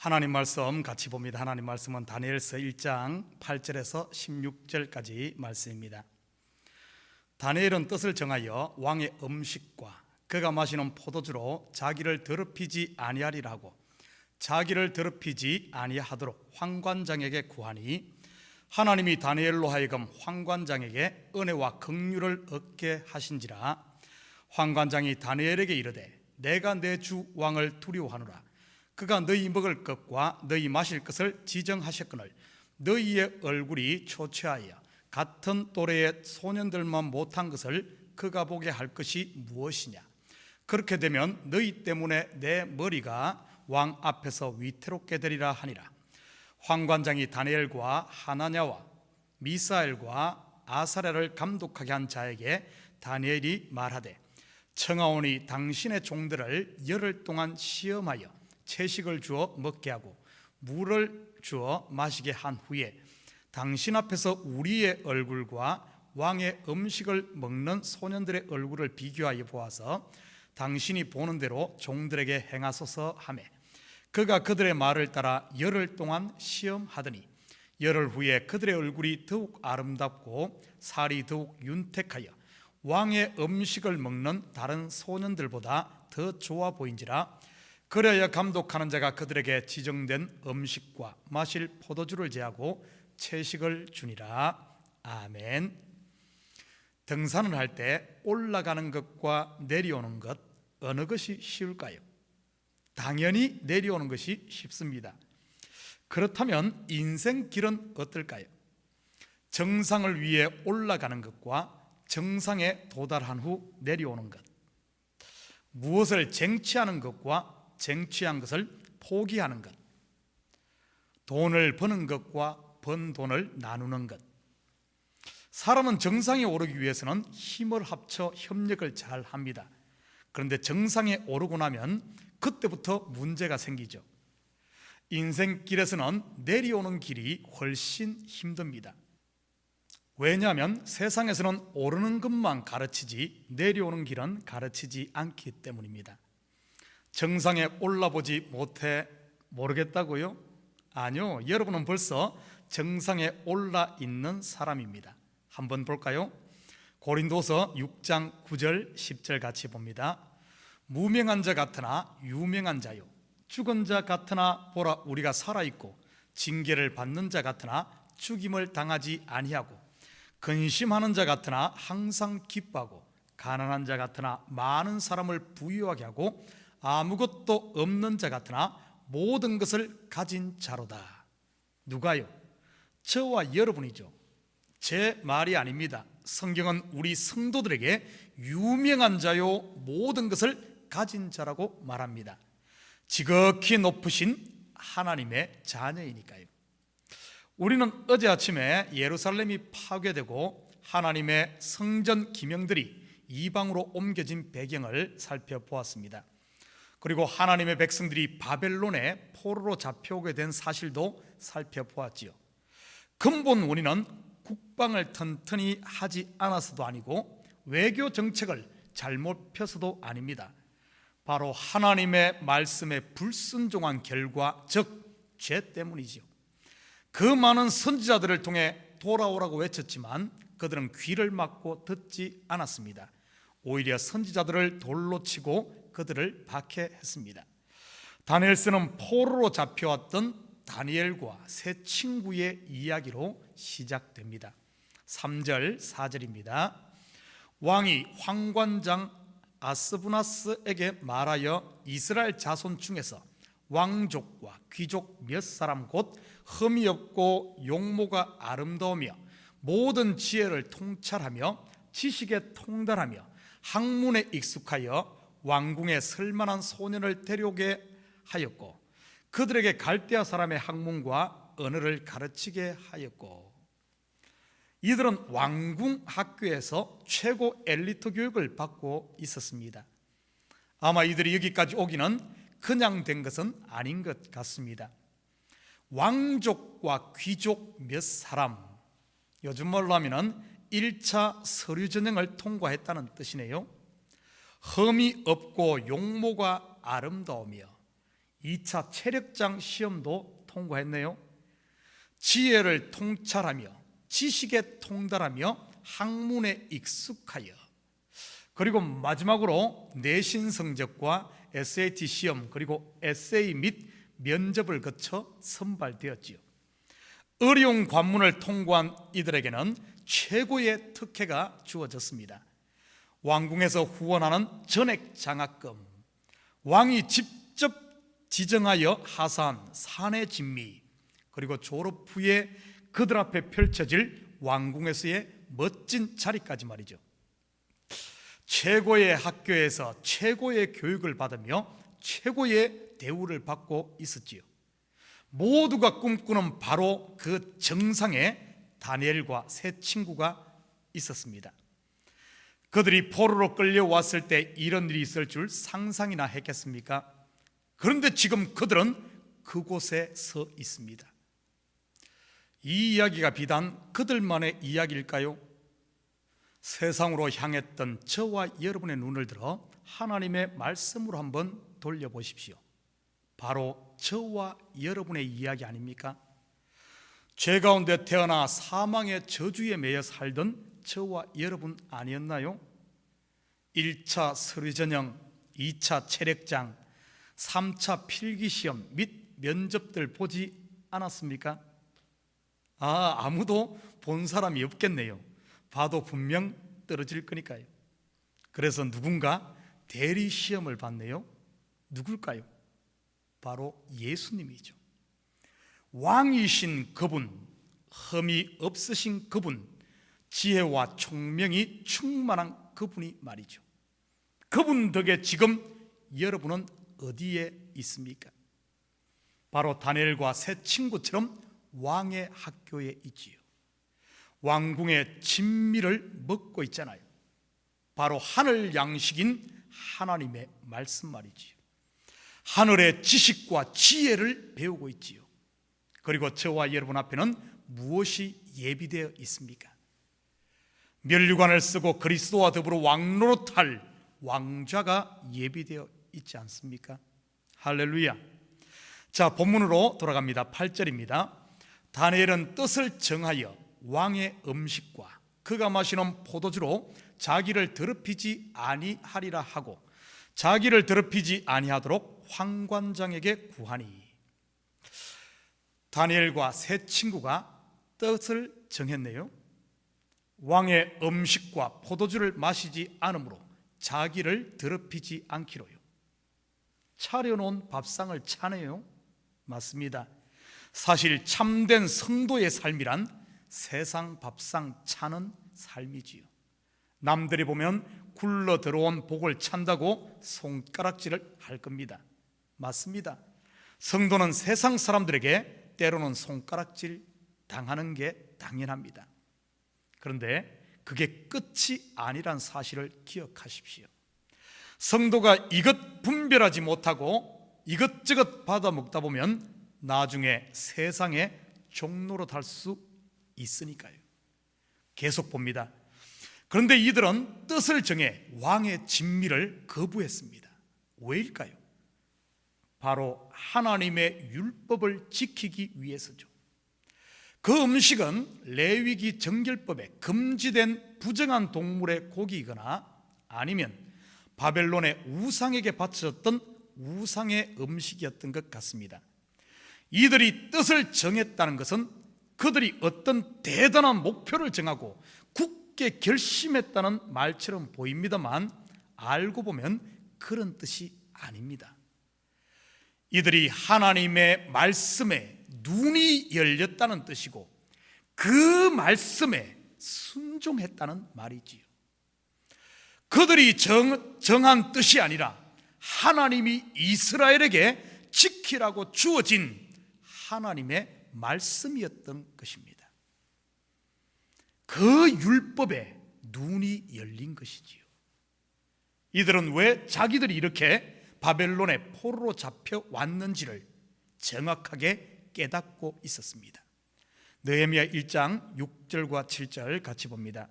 하나님 말씀 같이 봅니다. 하나님 말씀은 다니엘서 1장 8절에서 16절까지 말씀입니다. 다니엘은 뜻을 정하여 왕의 음식과 그가 마시는 포도주로 자기를 더럽히지 아니하리라 하고 자기를 더럽히지 아니하도록 환관장에게 구하니 하나님이 다니엘로 하여금 환관장에게 은혜와 긍휼을 얻게 하신지라. 환관장이 다니엘에게 이르되 내가 내 주 왕을 두려워하노라. 그가 너희 먹을 것과 너희 마실 것을 지정하셨거늘 너희의 얼굴이 초췌하여 같은 또래의 소년들만 못한 것을 그가 보게 할 것이 무엇이냐. 그렇게 되면 너희 때문에 내 머리가 왕 앞에서 위태롭게 되리라 하니라. 환관장이 다니엘과 하나냐와 미사엘과 아사랴를 감독하게 한 자에게 다니엘이 말하되 청하오니 당신의 종들을 열흘 동안 시험하여 채식을 주어 먹게 하고 물을 주어 마시게 한 후에 당신 앞에서 우리의 얼굴과 왕의 음식을 먹는 소년들의 얼굴을 비교하여 보아서 당신이 보는 대로 종들에게 행하소서 하매 그가 그들의 말을 따라 열흘 동안 시험하더니 열흘 후에 그들의 얼굴이 더욱 아름답고 살이 더욱 윤택하여 왕의 음식을 먹는 다른 소년들보다 더 좋아 보인지라. 그래야 감독하는 자가 그들에게 지정된 음식과 마실 포도주를 제하고 채식을 주니라. 아멘. 등산을 할 때 올라가는 것과 내려오는 것 어느 것이 쉬울까요? 당연히 내려오는 것이 쉽습니다. 그렇다면 인생길은 어떨까요? 정상을 위해 올라가는 것과 정상에 도달한 후 내려오는 것, 무엇을 쟁취하는 것과 쟁취한 것을 포기하는 것, 돈을 버는 것과 번 돈을 나누는 것. 사람은 정상에 오르기 위해서는 힘을 합쳐 협력을 잘 합니다. 그런데 정상에 오르고 나면 그때부터 문제가 생기죠. 인생길에서는 내려오는 길이 훨씬 힘듭니다. 왜냐하면 세상에서는 오르는 것만 가르치지 내려오는 길은 가르치지 않기 때문입니다. 정상에 올라보지 못해 모르겠다고요? 아니요, 여러분은 벌써 정상에 올라 있는 사람입니다. 한번 볼까요? 고린도서 6장 9절 10절 같이 봅니다. 무명한 자 같으나 유명한 자요, 죽은 자 같으나 보라 우리가 살아있고 징계를 받는 자 같으나 죽임을 당하지 아니하고 근심하는 자 같으나 항상 기뻐하고 가난한 자 같으나 많은 사람을 부유하게 하고 아무것도 없는 자 같으나 모든 것을 가진 자로다. 누가요? 저와 여러분이죠. 제 말이 아닙니다. 성경은 우리 성도들에게 유명한 자요 모든 것을 가진 자라고 말합니다. 지극히 높으신 하나님의 자녀이니까요. 우리는 어제 아침에 예루살렘이 파괴되고 하나님의 성전 기명들이 이방으로 옮겨진 배경을 살펴보았습니다. 그리고 하나님의 백성들이 바벨론의 포로로 잡혀오게 된 사실도 살펴보았지요. 근본 원인은 국방을 튼튼히 하지 않아서도 아니고 외교 정책을 잘못 펴서도 아닙니다. 바로 하나님의 말씀에 불순종한 결과, 즉 죄 때문이지요. 그 많은 선지자들을 통해 돌아오라고 외쳤지만 그들은 귀를 막고 듣지 않았습니다. 오히려 선지자들을 돌로 치고 그들을 박해했습니다. 다니엘서는 포로로 잡혀왔던 다니엘과 세 친구의 이야기로 시작됩니다. 3절 4절입니다. 왕이 환관장 아스부나스에게 말하여 이스라엘 자손 중에서 왕족과 귀족 몇 사람 곧 흠이 없고 용모가 아름다우며 모든 지혜를 통찰하며 지식에 통달하며 학문에 익숙하여 왕궁에 설만한 소년을 데려오게 하였고 그들에게 갈대아 사람의 학문과 언어를 가르치게 하였고. 이들은 왕궁 학교에서 최고 엘리트 교육을 받고 있었습니다. 아마 이들이 여기까지 오기는 그냥 된 것은 아닌 것 같습니다. 왕족과 귀족 몇 사람, 요즘 말로 하면 1차 서류전형을 통과했다는 뜻이네요. 흠이 없고 용모가 아름다우며 2차 체력장 시험도 통과했네요. 지혜를 통찰하며 지식에 통달하며 학문에 익숙하여, 그리고 마지막으로 내신 성적과 SAT 시험 그리고 에세이 및 면접을 거쳐 선발되었지요. 어려운 관문을 통과한 이들에게는 최고의 특혜가 주어졌습니다. 왕궁에서 후원하는 전액 장학금, 왕이 직접 지정하여 하사한 사내 진미, 그리고 졸업 후에 그들 앞에 펼쳐질 왕궁에서의 멋진 자리까지 말이죠. 최고의 학교에서 최고의 교육을 받으며 최고의 대우를 받고 있었지요. 모두가 꿈꾸는 바로 그 정상에 다니엘과 세 친구가 있었습니다. 그들이 포로로 끌려왔을 때 이런 일이 있을 줄 상상이나 했겠습니까? 그런데 지금 그들은 그곳에 서 있습니다. 이 이야기가 비단 그들만의 이야기일까요? 세상으로 향했던 저와 여러분의 눈을 들어 하나님의 말씀으로 한번 돌려보십시오. 바로 저와 여러분의 이야기 아닙니까? 죄 가운데 태어나 사망의 저주에 매여 살던 저와 여러분 아니었나요? 1차 서류전형, 2차 체력장, 3차 필기시험 및 면접들 보지 않았습니까? 아무도 본 사람이 없겠네요. 봐도 분명 떨어질 거니까요. 그래서 누군가 대리 시험을 봤네요. 누굴까요? 바로 예수님이죠. 왕이신 그분, 흠이 없으신 그분, 지혜와 총명이 충만한 그분이 말이죠. 그분 덕에 지금 여러분은 어디에 있습니까? 바로 다니엘과 세 친구처럼 왕의 학교에 있지요. 왕궁의 진미를 먹고 있잖아요. 바로 하늘 양식인 하나님의 말씀 말이지요. 하늘의 지식과 지혜를 배우고 있지요. 그리고 저와 여러분 앞에는 무엇이 예비되어 있습니까? 면류관을 쓰고 그리스도와 더불어 왕노릇할 왕좌가 예비되어 있지 않습니까? 할렐루야. 자, 본문으로 돌아갑니다. 8절입니다. 다니엘은 뜻을 정하여 왕의 음식과 그가 마시는 포도주로 자기를 더럽히지 아니하리라 하고 자기를 더럽히지 아니하도록 황관장에게 구하니. 다니엘과 세 친구가 뜻을 정했네요. 왕의 음식과 포도주를 마시지 않으므로 자기를 더럽히지 않기로요. 차려놓은 밥상을 차네요. 맞습니다. 사실 참된 성도의 삶이란 세상 밥상 차는 삶이지요. 남들이 보면 굴러 들어온 복을 찬다고 손가락질을 할 겁니다. 맞습니다. 성도는 세상 사람들에게 때로는 손가락질 당하는 게 당연합니다. 그런데 그게 끝이 아니란 사실을 기억하십시오. 성도가 이것 분별하지 못하고 이것저것 받아 먹다 보면 나중에 세상의 종로로 달 수 있으니까요. 계속 봅니다. 그런데 이들은 뜻을 정해 왕의 진미를 거부했습니다. 왜일까요? 바로 하나님의 율법을 지키기 위해서죠. 그 음식은 레위기 정결법에 금지된 부정한 동물의 고기이거나 아니면 바벨론의 우상에게 바쳐졌던 우상의 음식이었던 것 같습니다. 이들이 뜻을 정했다는 것은 그들이 어떤 대단한 목표를 정하고 굳게 결심했다는 말처럼 보입니다만 알고 보면 그런 뜻이 아닙니다. 이들이 하나님의 말씀에 눈이 열렸다는 뜻이고 그 말씀에 순종했다는 말이지요. 그들이 정한 뜻이 아니라 하나님이 이스라엘에게 지키라고 주어진 하나님의 말씀이었던 것입니다. 그 율법에 눈이 열린 것이지요. 이들은 왜 자기들이 이렇게 바벨론의 포로로 잡혀왔는지를 정확하게 깨닫고 있었습니다. 느헤미야 1장 6절과 7절 같이 봅니다.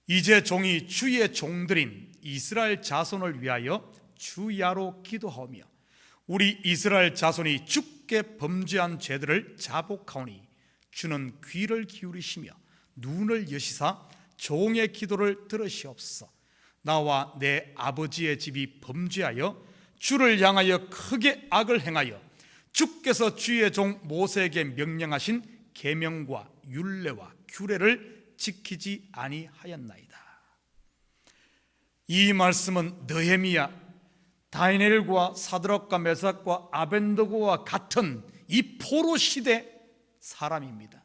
이제 종이 주의 종들인 이스라엘 자손을 위하여 주야로 기도하며 우리 이스라엘 자손이 주께 범죄한 죄들을 자복하오니 주는 귀를 기울이시며 눈을 여시사 종의 기도를 들으시옵소서. 나와 내 아버지의 집이 범죄하여 주를 향하여 크게 악을 행하여 주께서 주의 종 모세에게 명령하신 계명과 율례와 규례를 지키지 아니하였나이다. 이 말씀은 느헤미야, 다니엘과 사드락과 메삭과 아벤느고와 같은 이 포로 시대 사람입니다.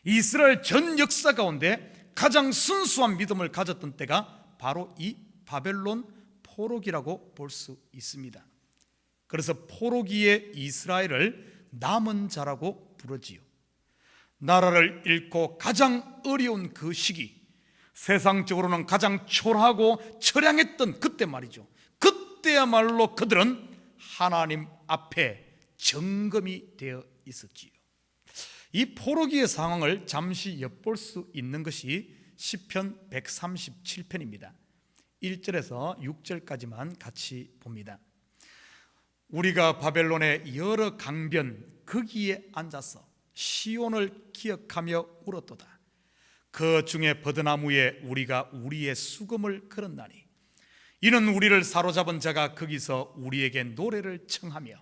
이스라엘 전 역사 가운데 가장 순수한 믿음을 가졌던 때가 바로 이 바벨론 포로기라고 볼 수 있습니다. 그래서 포로기의 이스라엘을 남은 자라고 부르지요. 나라를 잃고 가장 어려운 그 시기, 세상적으로는 가장 초라하고 처량했던 그때 말이죠. 그때야말로 그들은 하나님 앞에 정금이 되어 있었지요. 이 포로기의 상황을 잠시 엿볼 수 있는 것이 시편 137편입니다. 1절에서 6절까지만 같이 봅니다. 우리가 바벨론의 여러 강변 거기에 앉아서 시온을 기억하며 울었도다. 그 중에 버드나무에 우리가 우리의 수금을 걸었나니 이는 우리를 사로잡은 자가 거기서 우리에게 노래를 청하며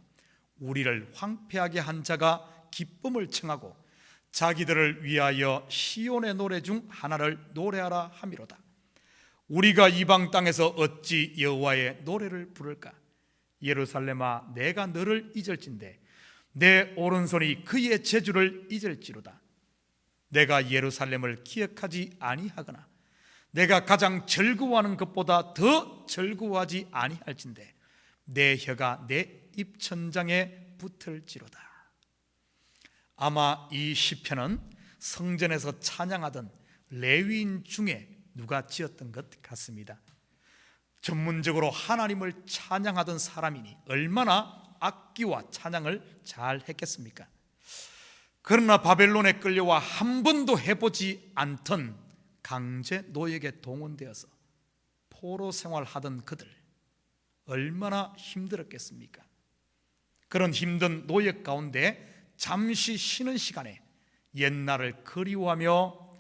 우리를 황폐하게 한 자가 기쁨을 청하고 자기들을 위하여 시온의 노래 중 하나를 노래하라 함이로다. 우리가 이방 땅에서 어찌 여호와의 노래를 부를까? 예루살렘아, 내가 너를 잊을진대 내 오른손이 그의 재주를 잊을지로다. 내가 예루살렘을 기억하지 아니하거나 내가 가장 즐거워하는 것보다 더 즐거워하지 아니할진대 내 혀가 내 입천장에 붙을지로다. 아마 이 시편은 성전에서 찬양하던 레위인 중에 누가 지었던 것 같습니다. 전문적으로 하나님을 찬양하던 사람이니 얼마나 악기와 찬양을 잘 했겠습니까? 그러나 바벨론에 끌려와 한 번도 해보지 않던 강제 노역에 동원되어서 포로 생활하던 그들 얼마나 힘들었겠습니까? 그런 힘든 노역 가운데 잠시 쉬는 시간에 옛날을 그리워하며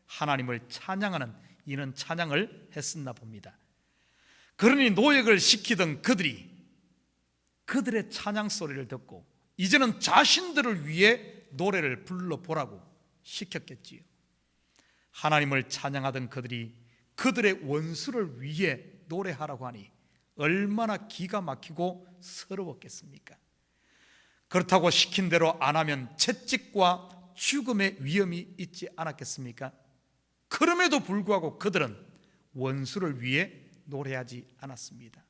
하나님을 찬양하는 이런 찬양을 했었나 봅니다. 그러니 노역을 시키던 그들이 그들의 찬양 소리를 듣고 이제는 자신들을 위해 노래를 불러보라고 시켰겠지요. 하나님을 찬양하던 그들이 그들의 원수를 위해 노래하라고 하니 얼마나 기가 막히고 서러웠겠습니까? 그렇다고 시킨 대로 안 하면 채찍과 죽음의 위험이 있지 않았겠습니까? 그럼에도 불구하고 그들은 원수를 위해 노래하지 않았습니다.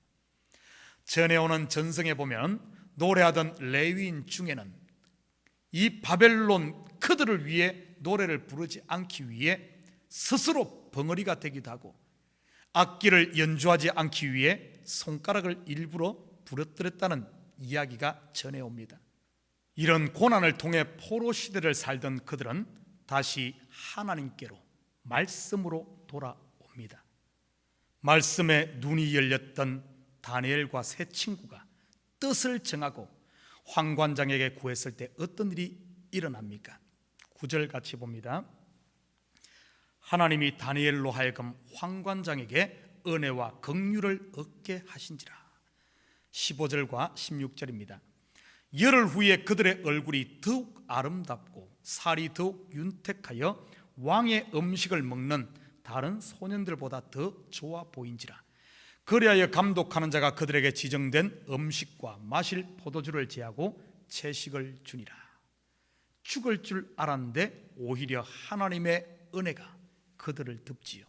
전해오는 전성에 보면 노래하던 레위인 중에는 이 바벨론 그들을 위해 노래를 부르지 않기 위해 스스로 벙어리가 되기도 하고 악기를 연주하지 않기 위해 손가락을 일부러 부러뜨렸다는 이야기가 전해옵니다. 이런 고난을 통해 포로 시대를 살던 그들은 다시 하나님께로 말씀으로 돌아옵니다. 말씀에 눈이 열렸던 다니엘과 세 친구가 뜻을 정하고 황관장에게 구했을 때 어떤 일이 일어납니까? 9절 같이 봅니다. 하나님이 다니엘로 하여금 황관장에게 은혜와 긍휼을 얻게 하신지라. 15절과 16절입니다. 열흘 후에 그들의 얼굴이 더욱 아름답고 살이 더욱 윤택하여 왕의 음식을 먹는 다른 소년들보다 더 좋아 보인지라. 그리하여 감독하는 자가 그들에게 지정된 음식과 마실 포도주를 제하고 채식을 주니라. 죽을 줄 알았는데 오히려 하나님의 은혜가 그들을 덮지요.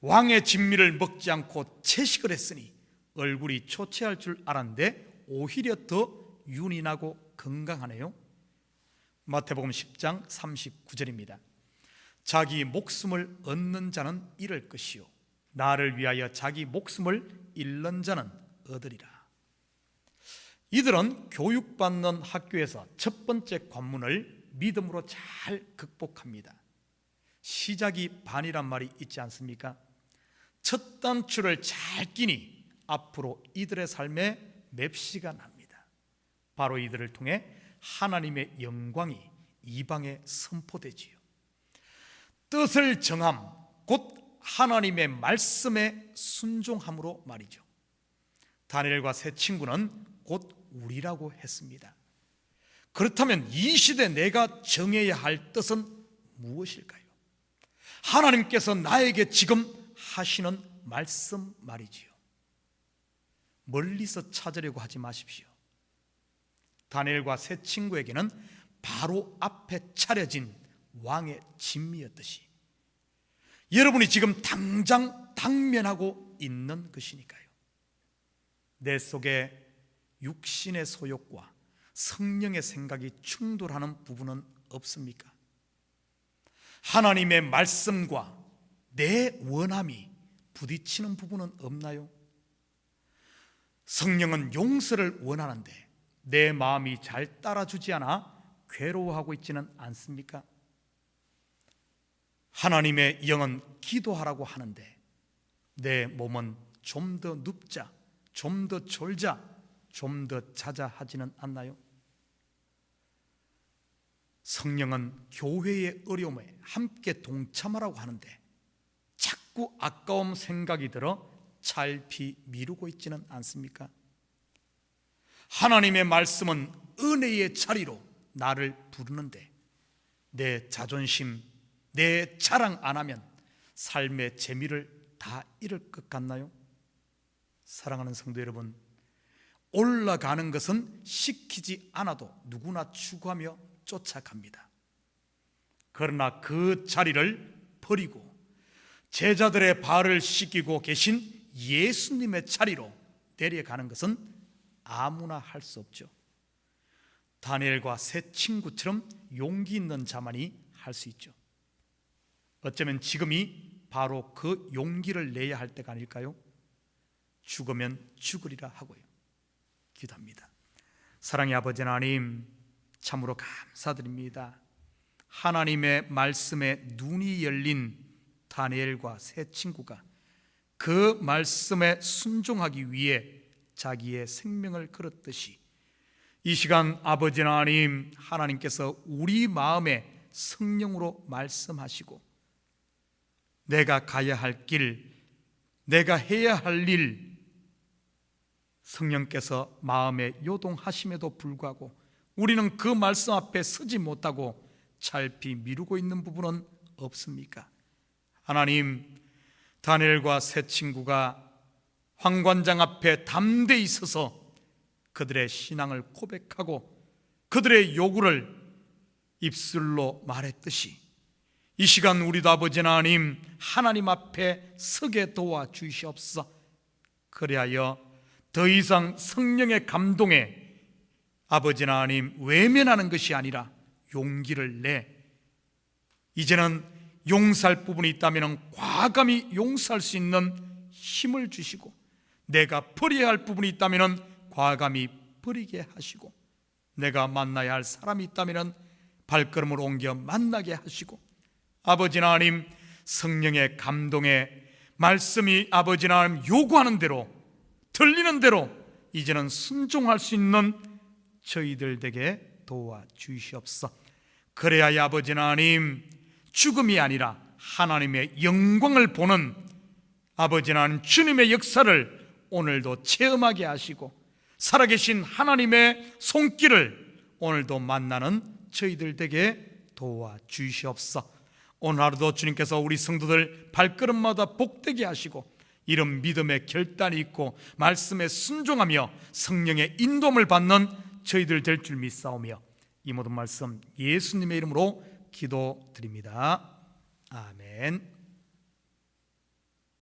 왕의 진미를 먹지 않고 채식을 했으니 얼굴이 초췌할 줄 알았는데 오히려 더 윤이 나고 건강하네요. 마태복음 10장 39절입니다. 자기 목숨을 얻는 자는 잃을 것이요 나를 위하여 자기 목숨을 잃는 자는 얻으리라. 이들은 교육받는 학교에서 첫 번째 관문을 믿음으로 잘 극복합니다. 시작이 반이란 말이 있지 않습니까? 첫 단추를 잘 끼니 앞으로 이들의 삶에 맵시가 납니다. 바로 이들을 통해 하나님의 영광이 이방에 선포되지요. 뜻을 정함, 곧 하나님의 말씀에 순종함으로 말이죠. 다니엘과 세 친구는 곧 우리라고 했습니다. 그렇다면 이 시대 내가 정해야 할 뜻은 무엇일까요? 하나님께서 나에게 지금 하시는 말씀 말이지요. 멀리서 찾으려고 하지 마십시오. 다니엘과 세 친구에게는 바로 앞에 차려진 왕의 진미였듯이 여러분이 지금 당장 당면하고 있는 것이니까요. 내 속에 육신의 소욕과 성령의 생각이 충돌하는 부분은 없습니까? 하나님의 말씀과 내 원함이 부딪히는 부분은 없나요? 성령은 용서를 원하는데 내 마음이 잘 따라주지 않아 괴로워하고 있지는 않습니까? 하나님의 영은 기도하라고 하는데 내 몸은 좀 더 눕자, 좀 더 졸자, 좀 더 자자 하지는 않나요? 성령은 교회의 어려움에 함께 동참하라고 하는데 자꾸 아까움 생각이 들어 살피 미루고 있지는 않습니까? 하나님의 말씀은 은혜의 자리로 나를 부르는데 내 자존심, 내 자랑 안 하면 삶의 재미를 다 잃을 것 같나요? 사랑하는 성도 여러분, 올라가는 것은 시키지 않아도 누구나 추구하며 쫓아갑니다. 그러나 그 자리를 버리고 제자들의 발을 씻기고 계신 예수님의 자리로 내려가는 것은 아무나 할 수 없죠. 다니엘과 세 친구처럼 용기 있는 자만이 할 수 있죠. 어쩌면 지금이 바로 그 용기를 내야 할 때가 아닐까요? 죽으면 죽으리라 하고요. 기도합니다. 사랑의 아버지 하나님, 참으로 감사드립니다. 하나님의 말씀에 눈이 열린 다니엘과 세 친구가 그 말씀에 순종하기 위해 자기의 생명을 걸었듯이 이 시간 아버지 하나님, 하나님께서 우리 마음에 성령으로 말씀하시고 내가 가야 할 길, 내가 해야 할 일, 성령께서 마음에 요동하심에도 불구하고 우리는 그 말씀 앞에 서지 못하고 살피 미루고 있는 부분은 없습니까? 하나님, 다니엘과 세 친구가 황관장 앞에 담대히 서서 그들의 신앙을 고백하고 그들의 요구를 입술로 말했듯이 이 시간 우리도 아버지 하나님, 하나님 앞에 서게 도와주시옵소서. 그리하여 더 이상 성령의 감동에 아버지 하나님 외면하는 것이 아니라 용기를 내 이제는 용서할 부분이 있다면 과감히 용서할 수 있는 힘을 주시고 내가 버려야 할 부분이 있다면 과감히 버리게 하시고 내가 만나야 할 사람이 있다면 발걸음을 옮겨 만나게 하시고 아버지 하나님, 성령의 감동에 말씀이 아버지 하나님 요구하는 대로 들리는 대로 이제는 순종할 수 있는 저희들 되게 도와주시옵소서. 그래야 아버지 하나님, 죽음이 아니라 하나님의 영광을 보는 아버지 하나님 주님의 역사를 오늘도 체험하게 하시고 살아계신 하나님의 손길을 오늘도 만나는 저희들 되게 도와주시옵소서. 오늘 하루도 주님께서 우리 성도들 발걸음마다 복되게 하시고 이런 믿음의 결단이 있고 말씀에 순종하며 성령의 인도함을 받는 저희들 될 줄 믿사오며 이 모든 말씀 예수님의 이름으로 기도드립니다. 아멘.